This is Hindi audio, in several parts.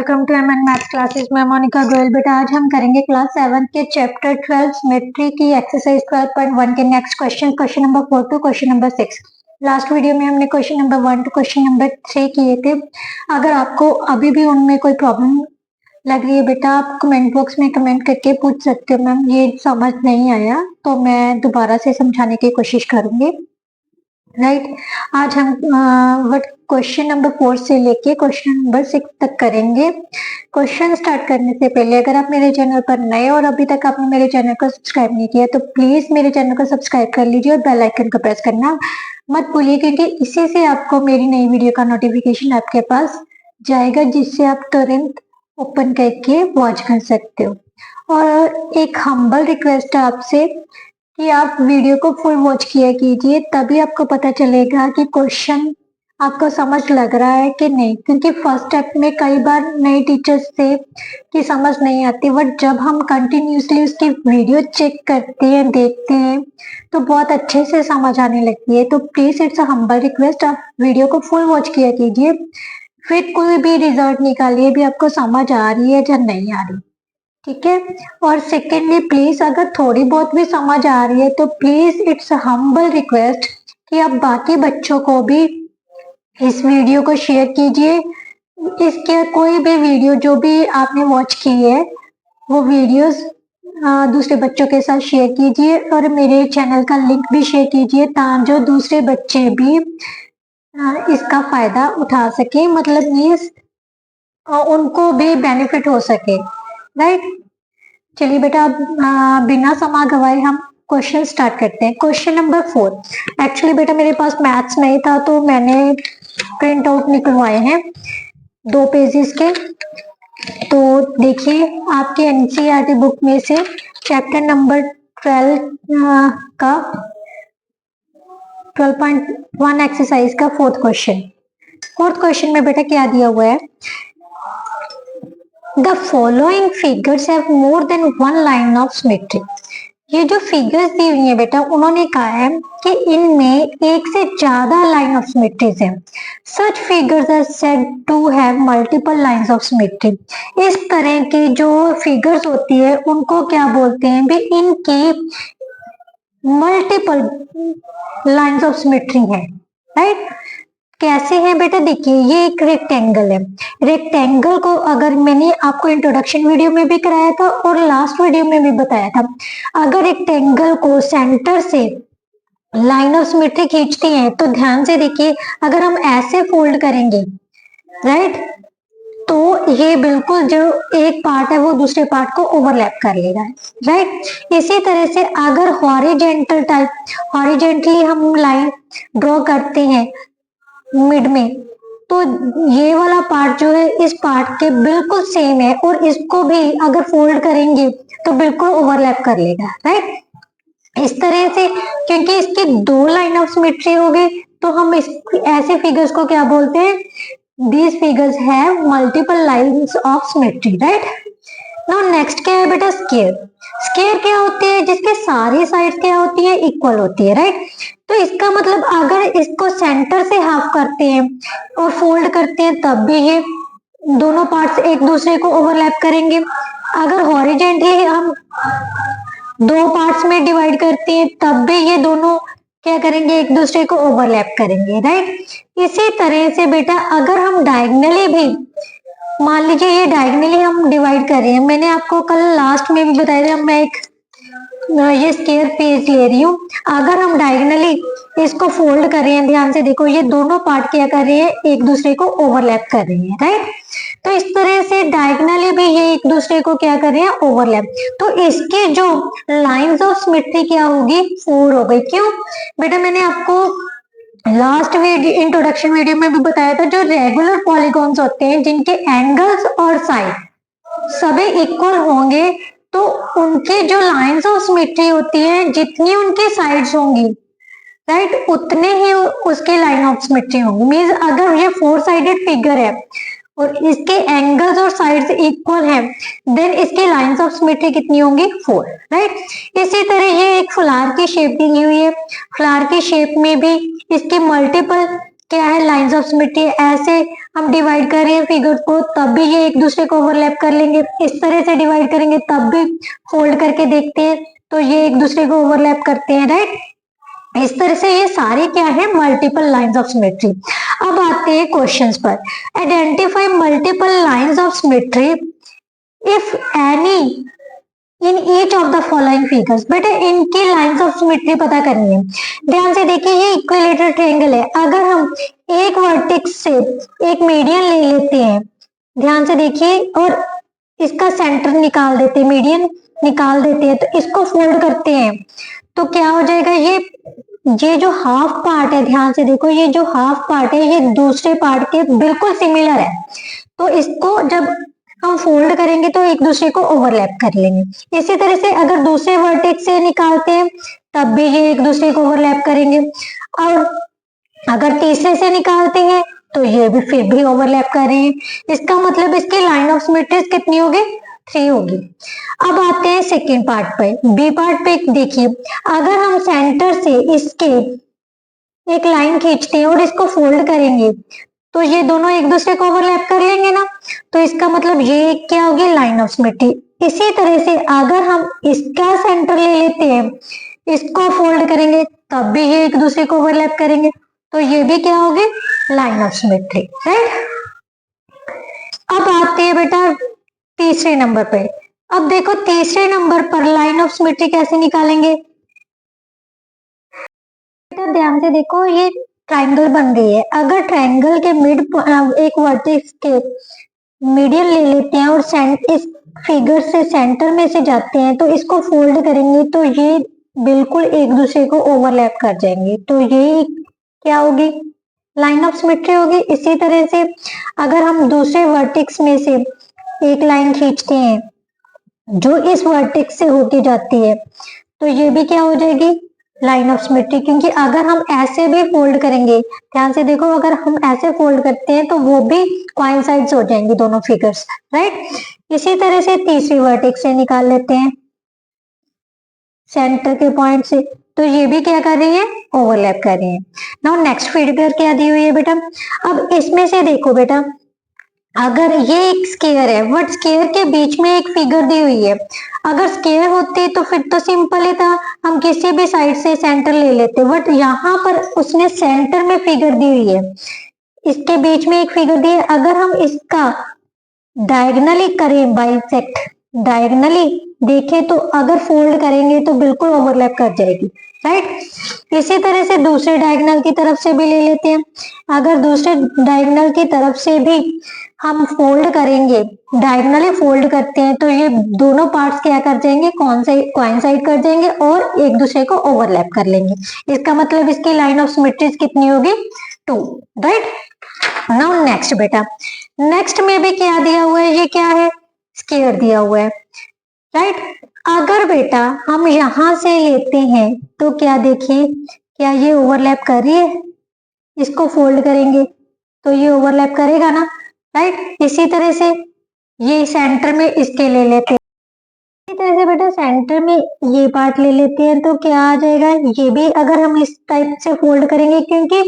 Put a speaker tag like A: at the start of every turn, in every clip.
A: Welcome to MN maths classes में मोनिका गोयल। बेटा आज हम करेंगे क्लास 7 के चैप्टर 12 सिमेट्री की एक्सरसाइज 12.1 के next question number 4 to question number 6। Last video में हमने question number 1 to question number 3 किए थे। अगर आपको अभी भी उनमें कोई प्रॉब्लम लग रही है बेटा, आप कमेंट बॉक्स में कमेंट करके पूछ सकते हो, मैम ये समझ नहीं आया, तो मैं दोबारा से समझाने की कोशिश करूंगी। राइट आज हम क्वेश्चन नंबर 4 से लेके क्वेश्चन नंबर 6 तक करेंगे। क्वेश्चन स्टार्ट करने से पहले अगर आप मेरे चैनल पर नए और अभी तक आपने मेरे चैनल को सब्सक्राइब नहीं किया तो प्लीज मेरे चैनल को सब्सक्राइब कर लीजिए और बेल आइकन को प्रेस करना मत भूलिए, क्योंकि इसी से आपको मेरी नई वीडियो का नोटिफिकेशन आपके पास जाएगा, जिससे आप तुरंत ओपन करके वॉच कर सकते हो। और एक हम्बल रिक्वेस्ट है आपसे कि आप वीडियो को फुल वॉच किया कीजिए, तभी आपको पता चलेगा कि क्वेश्चन आपको समझ लग रहा है कि नहीं, क्योंकि फर्स्ट स्टेप में कई बार नए टीचर्स से कि समझ नहीं आती, बट जब हम कंटिन्यूसली उसकी वीडियो चेक करते हैं, देखते हैं, तो बहुत अच्छे से समझ आने लगती है। तो please it's a humble request, आप वीडियो को फुल वॉच किया कीजिए, फिर कोई भी रिजल्ट निकालिए भी आपको समझ आ रही है या नहीं आ रही, ठीक है। और सेकेंडली प्लीज अगर थोड़ी बहुत भी समझ आ रही है तो प्लीज इट्स हम्बल रिक्वेस्ट कि आप बाकी बच्चों को भी इस वीडियो को शेयर कीजिए। इसके कोई भी वीडियो जो भी आपने वॉच की है वो वीडियोस दूसरे बच्चों के साथ शेयर कीजिए और मेरे चैनल का लिंक भी शेयर कीजिए, ताकि जो दूसरे बच्चे भी इसका फायदा उठा सके, मतलब ये उनको भी बेनिफिट हो सके। राइट चलिए बेटा, बिना समय गवाए हम क्वेश्चन स्टार्ट करते हैं। Question number 4। एक्चुअली बेटा मेरे पास मैथ्स नहीं था तो मैंने प्रिंट आउट निकलवाए हैं 2 पेजेस के। तो देखिए आपके एनसीईआरटी बुक में से चैप्टर नंबर 12 का 12.1 एक्सरसाइज का फोर्थ क्वेश्चन में बेटा क्या दिया हुआ है, The following figures have more than one line of symmetry। ये जो फिगर्स दी हुई है बेटा, उन्होंने कहा है कि इनमें एक से ज्यादा लाइन ऑफ सिमेट्रीज है। Such figures are said to have multiple lines of symmetry. इस तरह की जो फिगर्स होती है उनको क्या बोलते हैं भी, इनकी मल्टीपल लाइंस ऑफ सिमेट्री है। राइट कैसे है बेटा, देखिए ये एक रेक्टेंगल है। रेक्टेंगल को अगर मैंने आपको इंट्रोडक्शन वीडियो में भी कराया था और लास्ट वीडियो में भी बताया था, अगर रेक्टेंगल को सेंटर से लाइन ऑफ सिमेट्री खींचती है तो ध्यान से देखिए, अगर हम ऐसे फोल्ड करेंगे राइट, तो ये बिल्कुल जो एक पार्ट है वो दूसरे पार्ट को ओवरलैप कर लेगा। राइट इसी तरह से अगर हॉरिजेंटली हम लाइन ड्रॉ करते हैं मिड में, तो ये वाला पार्ट जो है इस पार्ट के बिल्कुल सेम है, और इसको भी अगर फोल्ड करेंगे तो बिल्कुल ओवरलैप कर लेगा। राइट इस तरह से, क्योंकि इसकी 2 लाइन ऑफ सिमेट्री हो गई, तो हम ऐसे फिगर्स को क्या बोलते हैं, these figures have multiple lines of symmetry. Right now next क्या है बेटा, स्केयर क्या होती है, जिसके सारी साइड क्या होती है, इक्वल होती है। राइट तो इसका मतलब अगर इसको सेंटर से हाफ करते हैं और फोल्ड करते हैं तब भी ये दोनों पार्ट्स एक दूसरे को ओवरलैप करेंगे। अगर हॉरिजेंटली हम 2 पार्ट्स में डिवाइड करते हैं तब भी ये दोनों क्या करेंगे, एक दूसरे को ओवरलैप करेंगे। राइट इसी तरह से बेटा अगर हम डायगोनली भी, मान लीजिए ये डायगोनली हम डिवाइड कर रहे हैं, मैंने आपको कल लास्ट में भी बताया था, मैं एक ये स्केयर पेज ले रही हूँ। अगर हम डायगोनली इसको फोल्ड कर रहे हैं, ध्यान से देखो, ये दोनों पार्ट क्या कर रहे हैं, एक दूसरे को ओवरलैप कर रहे हैं। राइट तो इस तरह से डायगोनली भी ये एक दूसरे को क्या कर रहे हैं, ओवरलैप। तो इसके जो लाइंस ऑफ सिमेट्री क्या होगी, 4 हो गई। क्यों बेटा, मैंने आपको लास्ट इंट्रोडक्शन वीडियो में भी बताया था, जो रेगुलर पॉलीगॉन्स होते हैं जिनके एंगल्स और साइड सभी इक्वल होंगे, तो उनके जो लाइंस ऑफ सिमेट्री होती है, जितनी उनकी साइड्स होंगी राइट, उतने ही उसके लाइन ऑफ सिमेट्री होंगी। मींस अगर ये 4 साइडेड फिगर है और इसके एंगल्स और साइड्स इक्वल है, देन इसकी लाइंस ऑफ सिमेट्री कितनी होंगी, 4। राइट इसी तरह ये एक फ्लावर की शेप दी हुई है, फ्लावर की शेप में भी इसके मल्टीपल क्या है, लाइंस ऑफ सिमेट्री। ऐसे हम डिवाइड कर रहे हैं फिगर को तब भी ये एक दूसरे को ओवरलैप कर लेंगे, इस तरह से डिवाइड करेंगे तब भी फोल्ड करके देखते हैं तो ये एक दूसरे को ओवरलैप करते हैं, राइट। इस तरह से ये सारे क्या है, मल्टीपल लाइंस ऑफ सिमेट्री। अब आते हैं क्वेश्चंस पर। Identify multiple lines of symmetry if any in each of the following figures. बेटा इनकी लाइंस ऑफ सिमेट्री पता करनी है। ध्यान से देखिए, ये इक्विलेटरल ट्रायंगल है। अगर हम एक वर्टेक्स से एक मीडियन ले लेते हैं, ध्यान से देखिए, और इसका सेंटर निकाल देते हैं, मीडियन निकाल देते हैं, तो इसको फोल्ड करते हैं तो क्या हो जाएगा, ये जो हाफ पार्ट है, ध्यान से देखो, ये जो हाफ पार्ट है ये दूसरे पार्ट के बिल्कुल सिमिलर है। तो इसको जब हम फोल्ड करेंगे तो एक दूसरे को ओवरलैप कर लेंगे। इसी तरह से अगर दूसरे वर्टेक्स से निकालते हैं तब भी ये एक दूसरे को ओवरलैप करेंगे, और अगर तीसरे से निकालते हैं तो ये भी फिर भी ओवरलैप कर रहे हैं। इसका मतलब इसकी लाइन ऑफ सिमेट्रीज कितनी होगी, 3 होगी। अब आते हैं सेकेंड पार्ट पे, बी पार्ट पे। देखिए अगर हम सेंटर से इसके एक लाइन खींचते हैं और इसको फोल्ड करेंगे तो ये दोनों एक दूसरे को ओवरलैप कर लेंगे ना, तो इसका मतलब ये क्या होगी, लाइन ऑफ सिमेट्री। इसी तरह से अगर हम इसका सेंटर ले लेते हैं, इसको फोल्ड करेंगे तब भी ये एक दूसरे को ओवरलैप करेंगे, तो ये भी क्या होगी, लाइन ऑफ सिमेट्री, राइट। अब आते हैं बेटा तीसरे नंबर पे। अब देखो तीसरे नंबर पर लाइन ऑफ सिमेट्री कैसे निकालेंगे। बेटा ध्यान से देखो, ये ट्रायंगल बन गई है। अगर ट्रायंगल के मिड एक वर्टेक्स के मीडियन ले लेते हैं और इस फिगर से सेंटर में से जाते हैं तो इसको फोल्ड करेंगे तो ये बिल्कुल एक दूसरे को ओवरलैप कर जाएंगे, तो ये क्या होगी, लाइन ऑफ सिमेट्री होगी। इसी तरह से अगर हम दूसरे वर्टेक्स में से एक लाइन खींचते हैं जो इस वर्टेक्स से होके जाती है तो ये भी क्या हो जाएगी, लाइन ऑफ सिमेट्री। क्योंकि अगर हम ऐसे भी फोल्ड करेंगे, ध्यान से देखो, अगर हम ऐसे फोल्ड करते हैं तो वो भी कोइंसाइड्स हो जाएंगी दोनों फिगर्स, राइट। इसी तरह से तीसरी वर्टेक्स से निकाल लेते हैं सेंटर के पॉइंट से, तो ये भी क्या कर रही है, ओवरलैप कर रही है। नाउ नेक्स्ट फिगर क्या दी हुई है बेटा। अब इसमें से देखो बेटा, अगर ये एक स्क्वायर है बट स्क्वायर के बीच में एक फिगर दी हुई है, अगर स्क्वायर होती तो फिर तो सिंपल ही था, हम किसी भी साइड से सेंटर ले लेते, बट यहाँ पर उसने सेंटर में फिगर दी हुई है, इसके बीच में एक फिगर दी है। अगर हम इसका डायगनली करें, बाइसेक्ट डायगनली देखें तो अगर फोल्ड करेंगे तो बिल्कुल ओवरलैप कर जाएगी, राइट। इसी तरह से दूसरे डायगनल की तरफ से भी ले लेते हैं। अगर दूसरे डायगनल की तरफ से भी हम फोल्ड करेंगे, डायगनली फोल्ड करते हैं तो ये दोनों पार्ट्स क्या कर जाएंगे, कोइंसाइड कर जाएंगे और एक दूसरे को ओवरलैप कर लेंगे। इसका मतलब इसकी लाइन ऑफ सिमेट्रीज कितनी होगी, 2, राइट। नाउ नेक्स्ट बेटा, नेक्स्ट में भी क्या दिया हुआ है, ये क्या है, स्क्वायर दिया हुआ है, राइट। अगर बेटा हम यहां से लेते हैं तो क्या देखिए, क्या ये ओवरलैप कर रही है, इसको फोल्ड करेंगे तो ये ओवरलैप करेगा ना, राइट। इसी तरह से ये सेंटर में इसके ले लेते हैं, इसी तरह से बेटा सेंटर में ये पार्ट ले लेते हैं तो क्या आ जाएगा, ये भी अगर हम इस टाइप से फोल्ड करेंगे, क्योंकि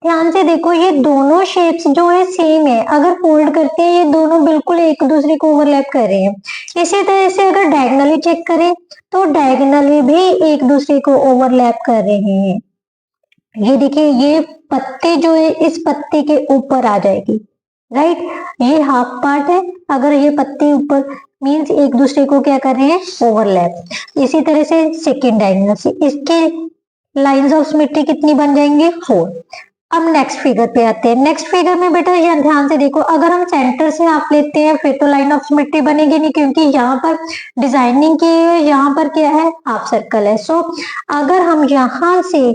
A: ध्यान से देखो ये दोनों शेप्स जो है सेम है, अगर फोल्ड करते हैं ये दोनों बिल्कुल एक दूसरे को ओवरलैप कर रहे हैं। इसी तरह से अगर डायगनली चेक करें तो डायगनली भी एक दूसरे को ओवरलैप कर रहे हैं। ये देखिए, ये पत्ते जो है इस पत्ते के ऊपर आ जाएगी, राइट। ये हाफ पार्ट है, अगर ये पत्ते ऊपर मींस एक दूसरे को क्या कर रहे हैं, ओवरलैप। इसी तरह से सेकेंड डायगोनल से इसके लाइंस ऑफ सिमेट्री कितनी बन जाएंगे, 4। अब नेक्स्ट फिगर पे आते हैं। नेक्स्ट फिगर में बेटा यहाँ ध्यान से देखो, अगर हम सेंटर से हाफ लेते हैं फिर तो लाइन ऑफ सिमेट्री बनेगी नहीं, क्योंकि यहाँ पर डिजाइनिंग की है, यहाँ पर क्या है, हाफ सर्कल है। सो अगर हम यहाँ से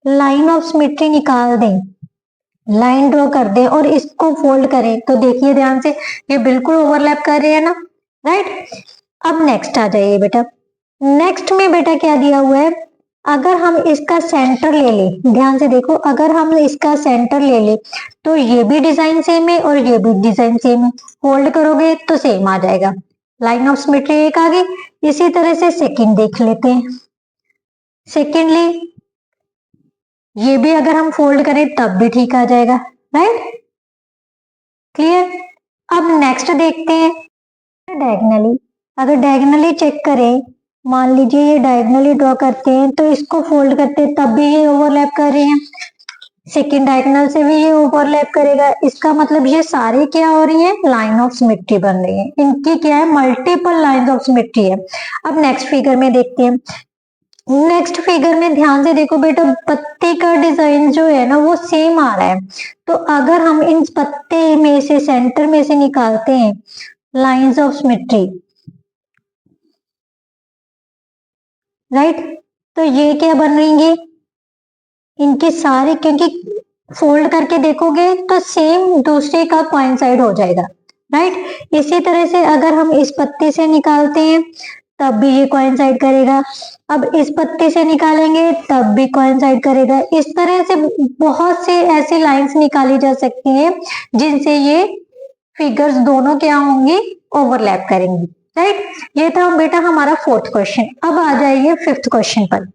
A: लाइन ऑफ सिमेट्री निकाल दें, लाइन ड्रॉ कर दें और इसको फोल्ड करें तो देखिए ध्यान से ये बिल्कुल ओवरलैप कर रहे हैं ना, राइट। अब नेक्स्ट आ जाइए बेटा, नेक्स्ट में बेटा क्या दिया हुआ है, अगर हम इसका सेंटर ले लें, ध्यान से देखो, अगर हम इसका सेंटर ले लें तो ये भी डिजाइन सेम है और ये भी डिजाइन सेम है, फोल्ड करोगे तो सेम आ जाएगा, लाइन ऑफ सिमेट्री एक आ गई। इसी तरह से सेकंड देख लेते हैं। सेकेंडली ये भी अगर हम फोल्ड करें तब भी ठीक आ जाएगा, राइट। क्लियर। अब नेक्स्ट देखते हैं डायगनली। अगर डायगनली चेक करें, मान लीजिए ये डायगनली ड्रॉ करते हैं तो इसको फोल्ड करते हैं तब भी ये ओवरलैप कर रहे हैं, सेकेंड डायगोनल से भी ये ओवरलैप करेगा। इसका मतलब ये सारे क्या हो रही है, लाइन ऑफ सिमेट्री बन रही है, इनकी क्या है, मल्टीपल लाइन ऑफ सिमेट्री है। अब नेक्स्ट फिगर में देखते हैं। नेक्स्ट फिगर में ध्यान से देखो बेटा, पत्ते का डिजाइन जो है ना वो सेम आ रहा है। तो अगर हम इन पत्ते में से सेंटर में से निकालते हैं लाइंस ऑफ सिमेट्री, राइट, तो ये क्या बन रही, इनके सारे, क्योंकि फोल्ड करके देखोगे तो सेम दूसरे का कोइंसाइड हो जाएगा, राइट। इसी तरह से अगर हम इस पत्ते से निकालते हैं तब भी ये कोइंसाइड करेगा, अब इस पत्ते से निकालेंगे तब भी कोइंसाइड करेगा। इस तरह से बहुत से ऐसे लाइंस निकाली जा सकती हैं जिनसे ये फिगर्स दोनों क्या होंगी, ओवरलैप करेंगी, राइट। ये था बेटा हमारा फोर्थ क्वेश्चन। अब आ जाइए फिफ्थ क्वेश्चन पर।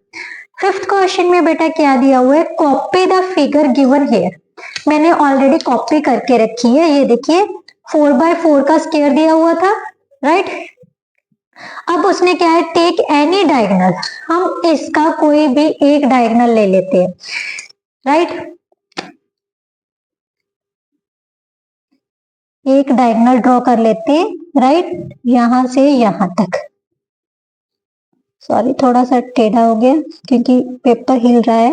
A: फिफ्थ क्वेश्चन में बेटा क्या दिया हुआ है, copy the figure given here. मैंने ऑलरेडी कॉपी करके रखी है, ये देखिए 4x4 का स्क्वायर दिया हुआ था, राइट। अब उसने क्या है, टेक एनी डायगोनल, हम इसका कोई भी एक डायगोनल ले लेते हैं, राइट। एक डायगोनल ड्रॉ कर लेते हैं, राइट, यहां से यहां तक। सॉरी थोड़ा सा टेढ़ा हो गया क्योंकि पेपर हिल रहा है।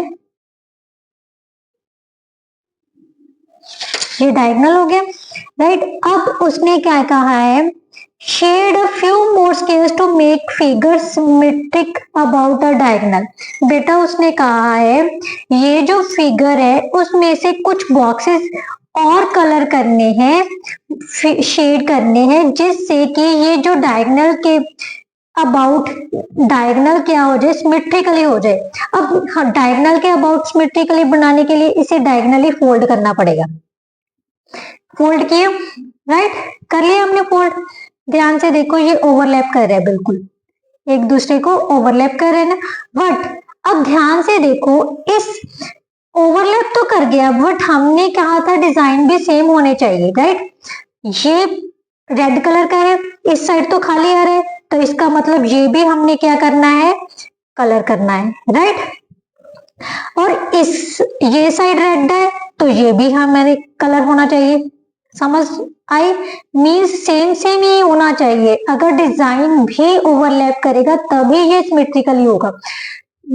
A: ये डायगोनल हो गया, राइट। अब उसने क्या कहा है, shade a few more scales to make figure symmetric about a diagonal. बेटा उसने कहा है ये जो फिगर है उसमें से कुछ बॉक्सेस और कलर करने हैं, शेड करने हैं, जिससे कि ये जो डायगोनल के अबाउट डायगोनल क्या हो जाए, सिमेट्रिकली हो जाए। अब डायगोनल के अबाउट सिमेट्रिकली बनाने के लिए इसे डायगोनली फोल्ड करना पड़ेगा। फोल्ड किए, राइट, कर लिया हमने फोल्ड। ध्यान से देखो ये ओवरलैप कर रहा है, बिल्कुल एक दूसरे को ओवरलैप कर रहे हैं ना। बट अब ध्यान से देखो, इस ओवरलैप तो कर गया बट हमने कहा था डिजाइन भी सेम होने चाहिए, राइट। ये रेड कलर का है, इस साइड तो खाली आ रहा है, तो इसका मतलब ये भी हमने क्या करना है, कलर करना है, राइट। और इस ये साइड रेड है तो ये भी हमारे कलर होना चाहिए, समझ आई, मीन्स सेम सेम ही होना चाहिए। अगर डिजाइन भी ओवरलैप करेगा तभी ये सिमेट्रिकली होगा।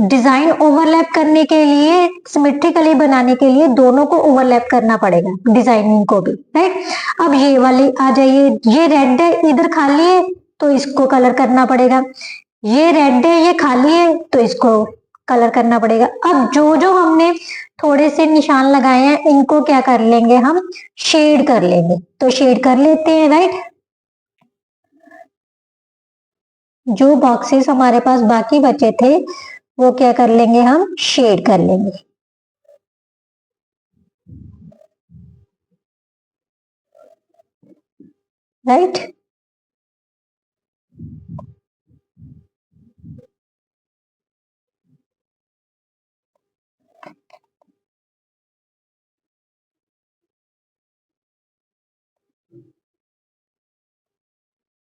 A: डिजाइन ओवरलैप करने के लिए, सिमेट्रिकली बनाने के लिए दोनों को ओवरलैप करना पड़ेगा, डिजाइनिंग को भी, राइट। अब ये वाली आ जाइए, ये रेड है इधर खाली है तो इसको कलर करना पड़ेगा, ये रेड है ये खाली है तो इसको कलर करना पड़ेगा। अब जो जो हमने थोड़े से निशान लगाए हैं इनको क्या कर लेंगे, हम शेड कर लेंगे, तो शेड कर लेते हैं, राइट। जो बॉक्सेस हमारे पास बाकी बचे थे वो क्या कर लेंगे, हम शेड कर लेंगे, राइट।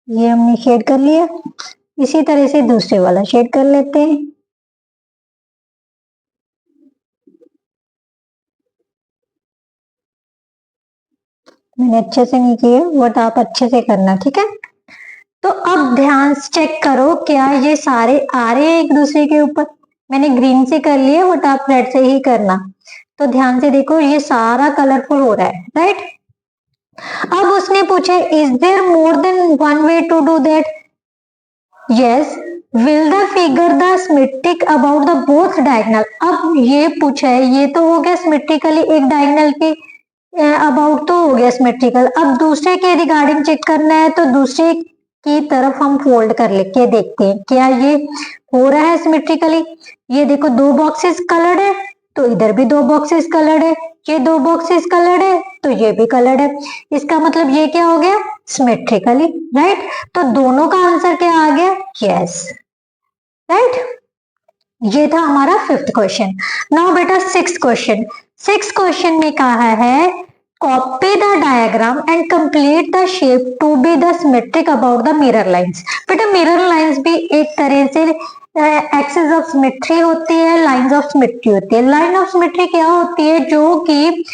A: ये हमने शेड कर लिया, इसी तरह से दूसरे वाला शेड कर लेते हैं। मैंने अच्छे से नहीं किया बट आप अच्छे से करना, ठीक है। तो अब ध्यान से चेक करो क्या ये सारे आ रहे हैं एक दूसरे के ऊपर। मैंने ग्रीन से कर लिया बट आप रेड से ही करना। तो ध्यान से देखो ये सारा कलरफुल हो रहा है, राइट। अब उसने पूछा is there more than one way to do that, yes, will the figure the symmetric about the both diagonal. अब ये पूछा है, ये तो हो गया सिमेट्रिकली एक डायगोनल के अबाउट तो हो गया सिमेट्रिकल। अब दूसरे के रिगार्डिंग चेक करना है तो दूसरे की तरफ हम फोल्ड कर लेके देखते हैं क्या ये हो रहा है सिमेट्रिकली। ये देखो दो बॉक्सेस कलर्ड है तो इधर भी दो बॉक्सेस कलर्ड है, ये दो बॉक्सेस कलर्ड है तो ये भी कलर्ड है, इसका मतलब ये क्या हो गया, सिमेट्रिकली, राइट। तो दोनों का आंसर क्या आ गया, यस, राइट। ये था हमारा फिफ्थ क्वेश्चन। नाउ बेटा सिक्स क्वेश्चन। सिक्स क्वेश्चन में कहा है copy the diagram and complete the shape to be the symmetric about the mirror lines. बेटा मिरर लाइंस भी एक तरह से एक्सिस ऑफ सिमेट्री होती है, लाइंस ऑफ सिमेट्री होती है। लाइन ऑफ सिमेट्री क्या होती है? जो कि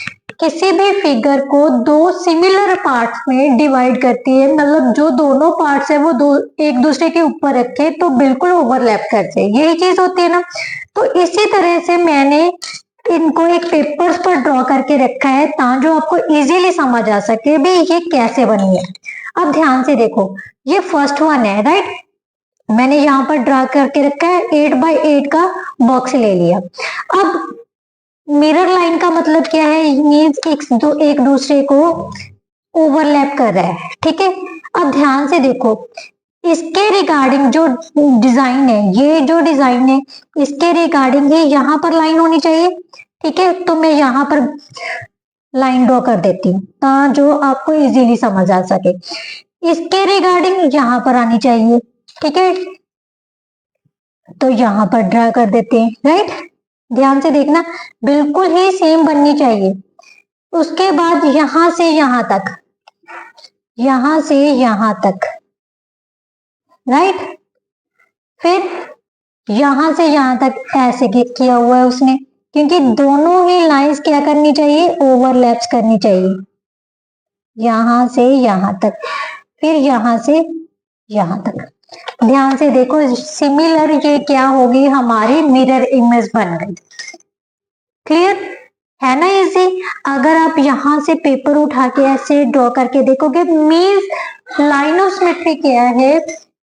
A: किसी भी फिगर को दो सिमिलर पार्ट्स में डिवाइड करती है, मतलब जो दोनों पार्ट्स है वो दो एक दूसरे के ऊपर रखे तो बिल्कुल ओवरलैप करते हैं, यही चीज होती है ना। तो इसी तरह से मैंने इनको एक पेपर्स पर ड्रॉ करके रखा है ताकि आपको इजीली समझ आ सके भी ये कैसे बनी है। अब ध्यान से देखो, ये फर्स्ट वन है, राइट। मैंने यहाँ पर ड्रॉ करके रखा है, 8 बाय 8 का बॉक्स ले लिया। अब मिरर लाइन का मतलब क्या है? मीन्स एक दूसरे को ओवरलैप कर रहा है, ठीक है। अब ध्यान से देखो, इसके रिगार्डिंग जो डिजाइन है, ये जो डिजाइन है इसके रिगार्डिंग ही यहाँ पर लाइन होनी चाहिए, ठीक है। तो मैं यहाँ पर लाइन ड्रॉ कर देती हूँ जो आपको इजीली समझ आ सके। इसके रिगार्डिंग यहाँ पर आनी चाहिए, ठीक है। तो यहाँ पर ड्रा कर देते हैं, राइट। ध्यान से देखना, बिल्कुल ही सेम बननी चाहिए। उसके बाद यहां से यहां तक, यहां से यहां तक, राइट। फिर यहां से यहां तक ऐसे किया हुआ है उसने, क्योंकि दोनों ही लाइंस क्या करनी चाहिए? ओवरलैप्स करनी चाहिए। यहां से यहां तक, फिर यहां से यहां तक। ध्यान से देखो, सिमिलर ये क्या होगी? हमारी मिरर इमेज बन गई। क्लियर है ना? इजी। अगर आप यहां से पेपर उठा के ऐसे ड्रॉ करके देखोगे, मीन्स लाइन ऑफ सिमेट्री क्या है?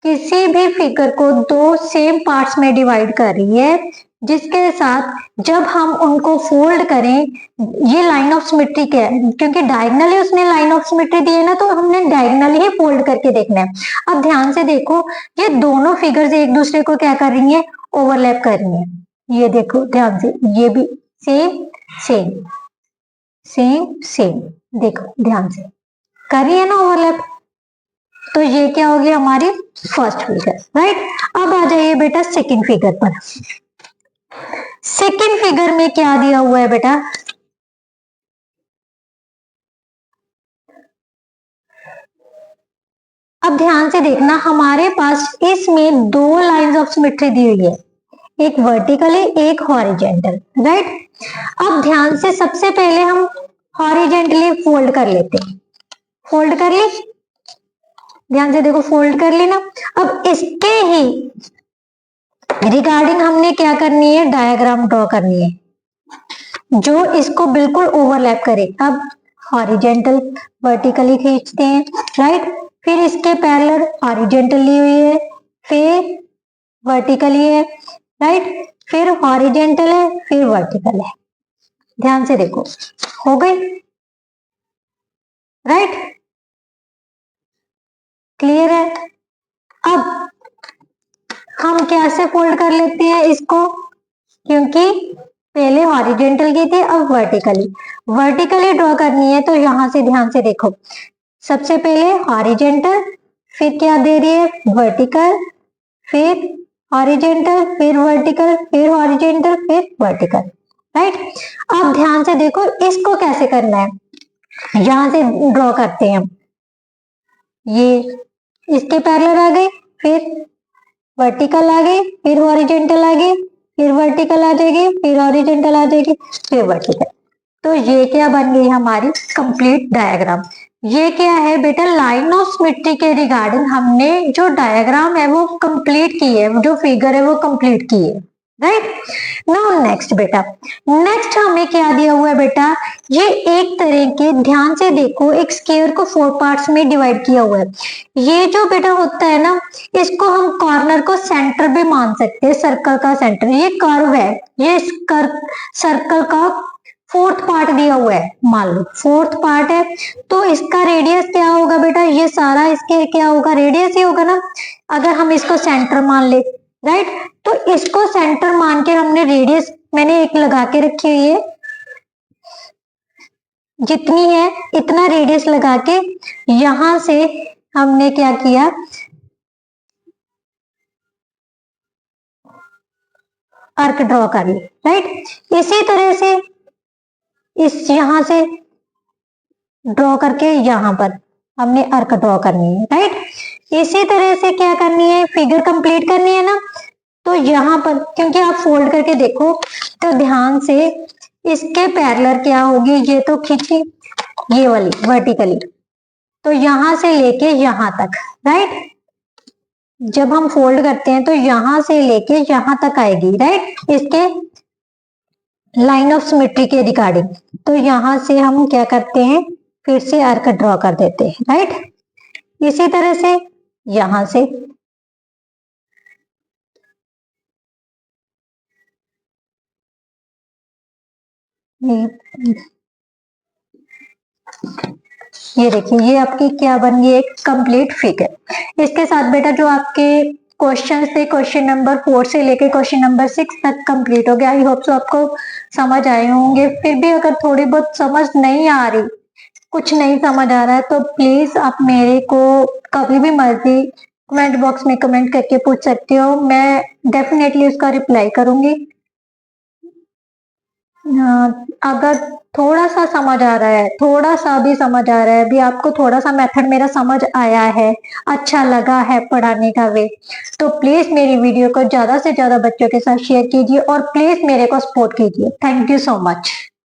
A: किसी भी फिगर को दो सेम पार्ट्स में डिवाइड कर रही है, जिसके साथ जब हम उनको फोल्ड करें, ये लाइन ऑफ सिमेट्री क्या है? क्योंकि डायगनली उसने लाइन ऑफ सिमेट्री दी है ना, तो हमने डायगनली ही फोल्ड करके देखना है। अब ध्यान से देखो, ये दोनों फिगर्स एक दूसरे को क्या कर रही है? ओवरलैप कर रही है। ये देखो ध्यान से, ये भी सेम सेम सेम सेम, देखो ध्यान से कर रही है ना ओवरलैप। तो ये क्या होगी? हमारी फर्स्ट फिगर, राइट। अब आ जाइए बेटा सेकंड फिगर पर। सेकंड फिगर में क्या दिया हुआ है बेटा? अब ध्यान से देखना, हमारे पास इसमें दो लाइंस ऑफ सिमेट्री दी हुई है, एक वर्टिकली एक हॉरिजेंटल, राइट। अब ध्यान से सबसे पहले हम हॉरिजेंटली फोल्ड कर लेते हैं। फोल्ड कर ली, ध्यान से देखो, फोल्ड कर ली ना। अब इसके ही रिगार्डिंग हमने क्या करनी है? डायग्राम ड्रॉ करनी है जो इसको बिल्कुल ओवरलैप करे। अब हॉरिजेंटल वर्टिकली खींचते हैं, राइट। फिर इसके पैरेलल हॉरिजेंटल ली हुई है, फिर वर्टिकली है, राइट। फिर हॉरिजेंटल है, फिर वर्टिकल है। ध्यान से देखो, हो गई, राइट। क्लियर है? अब हम कैसे फोल्ड कर लेते हैं इसको? क्योंकि पहले हॉरिजेंटल की थी, अब वर्टिकली। वर्टिकली ड्रॉ करनी है तो यहां से ध्यान से देखो, सबसे पहले हॉरिजेंटल, फिर क्या दे रही है? वर्टिकल, फिर हॉरिजेंटल, फिर वर्टिकल, फिर हॉरिजेंटल, फिर वर्टिकल, राइट। अब ध्यान से देखो, इसको कैसे करना है? यहां से ड्रॉ करते हैं हम। ये इसके पैरेलल आ गए, फिर वर्टिकल आ गई, फिर हॉरिजेंटल आ गई, फिर वर्टिकल आ जाएगी, फिर हॉरिजेंटल आ जाएगी, फिर वर्टिकल। तो ये क्या बन गई? हमारी कंप्लीट डायग्राम। ये क्या है बेटा? लाइन ऑफ सिमेट्री के रिगार्डिंग हमने जो डायग्राम है वो कंप्लीट की है, जो फिगर है वो कंप्लीट की है, राइट। नाउ नेक्स्ट बेटा, नेक्स्ट हमें क्या दिया हुआ है बेटा? ये एक तरह के, ध्यान से देखो, एक स्क्वायर को 4 पार्ट्स में डिवाइड किया हुआ है। ये जो बेटा होता है ना, इसको हम कॉर्नर को सेंटर भी मान सकते हैं, सर्कल का सेंटर। ये कर्व है, ये सर्कल का फोर्थ पार्ट दिया हुआ है, मान लो फोर्थ पार्ट है, तो इसका रेडियस क्या होगा बेटा? ये सारा इसके क्या होगा? रेडियस ही होगा ना। अगर हम इसको सेंटर मान ले, राइट, तो इसको सेंटर मान के हमने रेडियस मैंने एक लगा के रखी हुई है, जितनी है इतना रेडियस लगा के यहां से हमने क्या किया? आर्क ड्रॉ कर ली, राइट। इसी तरह से इस यहां से ड्रॉ करके यहाँ पर हमने अर्क ड्रॉ करनी है, राइट। इसी तरह से क्या करनी है, फिगर कंप्लीट करनी है ना। तो यहाँ पर क्योंकि आप फोल्ड करके देखो तो ध्यान से इसके पैरेलल क्या होगी, ये तो खींची ये वाली वर्टिकली, तो यहां से लेके यहां तक, राइट। जब हम फोल्ड करते हैं तो यहां से लेके यहां तक आएगी, राइट, इसके लाइन ऑफ सिमेट्री के रिगार्डिंग। तो यहां से हम क्या करते हैं, फिर से आर्क ड्रॉ कर देते हैं, राइट। इसी तरह से यहां से ये देखिए, ये आपकी क्या बन गई, एक कंप्लीट फिगर। इसके साथ बेटा जो आपके क्वेश्चन थे, क्वेश्चन नंबर 4 से लेके क्वेश्चन नंबर 6 तक कंप्लीट हो गया। आई होप सो आपको समझ आए होंगे। फिर भी अगर थोड़ी बहुत समझ नहीं आ रही, कुछ नहीं समझ आ रहा है, तो प्लीज आप मेरे को कभी भी मर्जी कमेंट बॉक्स में कमेंट करके पूछ सकते हो, मैं डेफिनेटली उसका रिप्लाई करूंगी। अगर थोड़ा सा समझ आ रहा है, थोड़ा सा भी समझ आ रहा है, अभी आपको थोड़ा सा मेथड मेरा समझ आया है, अच्छा लगा है पढ़ाने का वे, तो प्लीज मेरी वीडियो को ज्यादा से ज्यादा बच्चों के साथ शेयर कीजिए और प्लीज मेरे को सपोर्ट कीजिए। Thank you so much.